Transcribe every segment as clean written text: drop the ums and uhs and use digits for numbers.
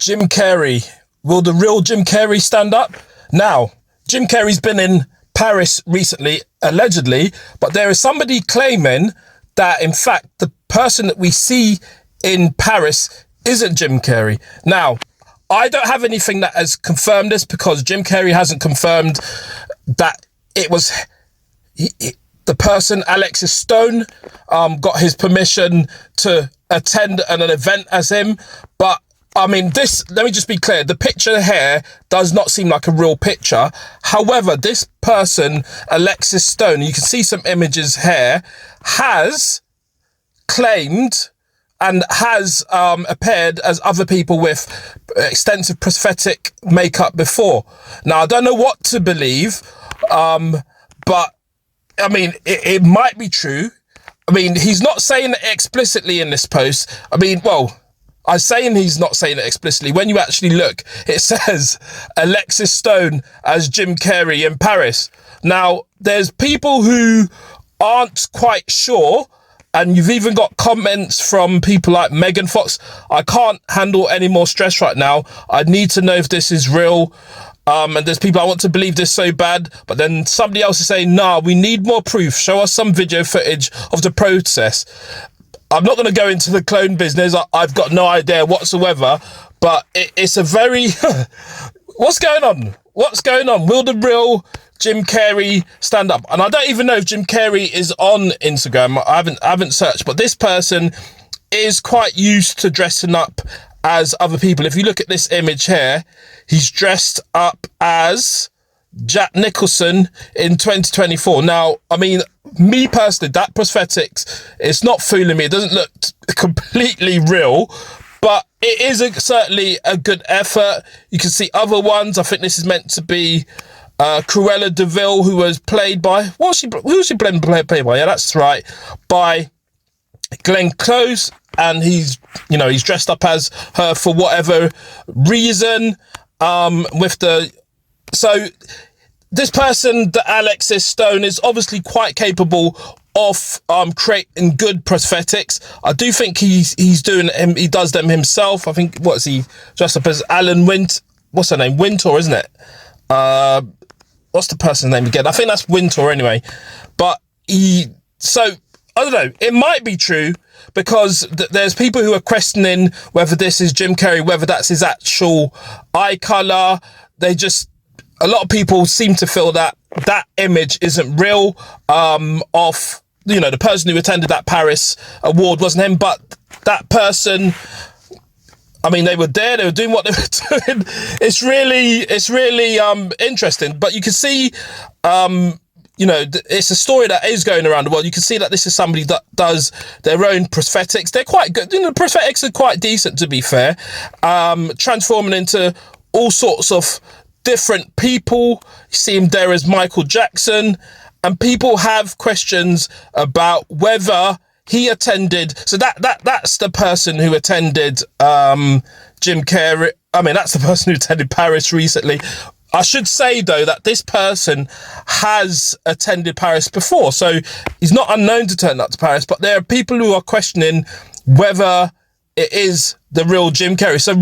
Jim Carrey. Will the real Jim Carrey stand up? Now, Jim Carrey's been in Paris recently, allegedly, but there is somebody claiming that, in fact, the person that we see in Paris isn't Jim Carrey. Now, I don't have anything that has confirmed this because Jim Carrey hasn't confirmed that it was the person, Alexis Stone, got his permission to attend an event as him. But I mean, let me just be clear. The picture here does not seem like a real picture. However, this person, Alexis Stone, you can see some images here, has claimed and has appeared as other people with extensive prosthetic makeup before. Now, I don't know what to believe, but I mean, it might be true. I mean, he's not saying it explicitly in this post. I mean, well, I'm saying he's not saying it explicitly. When you actually look, it says Alexis Stone as Jim Carrey in Paris. Now, there's people who aren't quite sure, and you've even got comments from people like Megan Fox. I can't handle any more stress right now. I need to know if this is real. And there's people, I want to believe this so bad, but then somebody else is saying, nah, we need more proof. Show us some video footage of the process. I'm not going to go into the clone business. I've got no idea whatsoever, but it's a very... What's going on? What's going on? Will the real Jim Carrey stand up? And I don't even know if Jim Carrey is on Instagram. I haven't searched, but this person is quite used to dressing up as other people. If you look at this image here, he's dressed up as Jack Nicholson in 2024. Now, I mean, me personally, that prosthetics, it's not fooling me. It doesn't look completely real, but it is certainly a good effort. You can see other ones. I think this is meant to be Cruella de Vil, who was played by, who was she played by? Yeah, that's right, by Glenn Close, and he's dressed up as her for whatever reason. So this person, the Alexis Stone, is obviously quite capable of creating good prosthetics. I do think he does them himself. I think, what's he dressed up as? Alan Wint, what's her name? Wintour, isn't it? What's the person's name again? I think that's Wintour anyway. But so I don't know. It might be true because there's people who are questioning whether this is Jim Carrey, whether that's his actual eye color. A lot of people seem to feel that image isn't real. The person who attended that Paris award wasn't him, but that person, I mean, they were there, they were doing what they were doing. It's really interesting. But you can see, it's a story that is going around the world. You can see that this is somebody that does their own prosthetics. They're quite good. The prosthetics are quite decent, to be fair. Transforming into all sorts of different people. You see him there as Michael Jackson, and people have questions about whether he attended. So that's the person who attended Jim Carrey. I mean, that's the person who attended Paris recently. I should say, though, that this person has attended Paris before, so he's not unknown to turn up to Paris, but there are people who are questioning whether it is the real Jim Carrey. So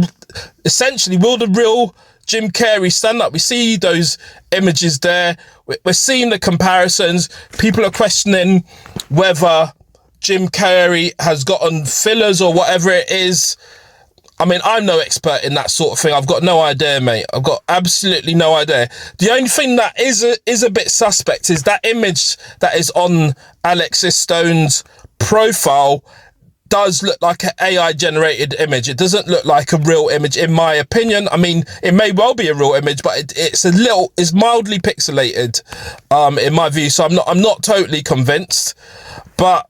essentially, will the real Jim Carrey stand up? We see those images there. We're seeing the comparisons. People are questioning whether Jim Carrey has gotten fillers or whatever it is. I mean, I'm no expert in that sort of thing. I've got no idea, mate. I've got absolutely no idea. The only thing that is a bit suspect is that image that is on Alexis Stone's profile does look like an AI generated image. It doesn't look like a real image, in my opinion. I mean, it may well be a real image, but it's mildly pixelated, in my view. So I'm not totally convinced, but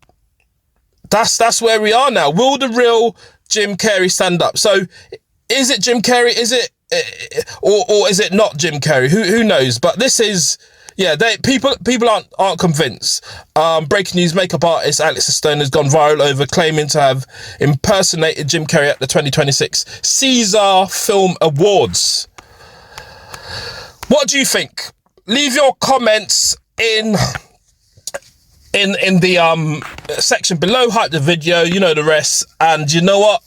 that's where we are now. Will the real Jim Carrey stand up? So is it Jim Carrey? Is it, or is it not Jim Carrey? Who knows? But this is, yeah, people aren't convinced. Breaking news: makeup artist Alexis Stone has gone viral over claiming to have impersonated Jim Carrey at the 2026 Caesar Film Awards. What do you think? Leave your comments in the section below. Hype the video, you know the rest. And you know what?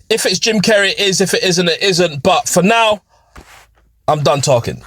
If it's Jim Carrey, it is. If it isn't, it isn't. But for now, I'm done talking.